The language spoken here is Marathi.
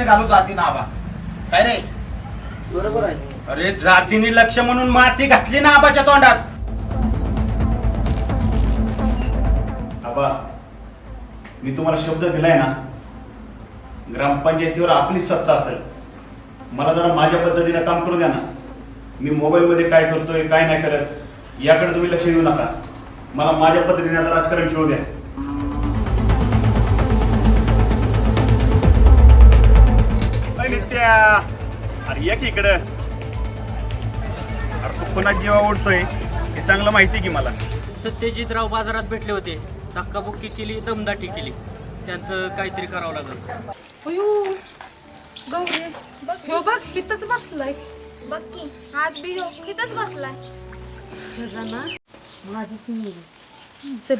घालू जातीनं आबा. काय रे? बरोबर आहे. अरे जातीने लक्ष म्हणून माती घातली ना आबाच्या तोंडात. आबा, मी तुम्हाला शब्द दिलाय ना, ग्रामपंचायतीवर आपली सत्ता असेल. मला जरा माझ्या पद्धतीने काम करू द्या ना. मी मोबाईलमध्ये काय करतोय काय नाही करत याकडे तुम्ही लक्ष देऊ नका. मला माझ्या पद्धतीने आता राजकारण खेळू द्या. अरे एक इकडं. अरे तू कोणा जीवा ओढतोय हे चांगलं माहिती की मला. सत्यजितराव बाजारात भेटले होते. धक्काबुक्की केली, दमदाटी केली. त्यांचं काहीतरी करावं लागलं. अयो गौरी हो बघ इथंच बसलाय. बघ की आज बी इथंच बसलाय. माझीच मुलगी. चल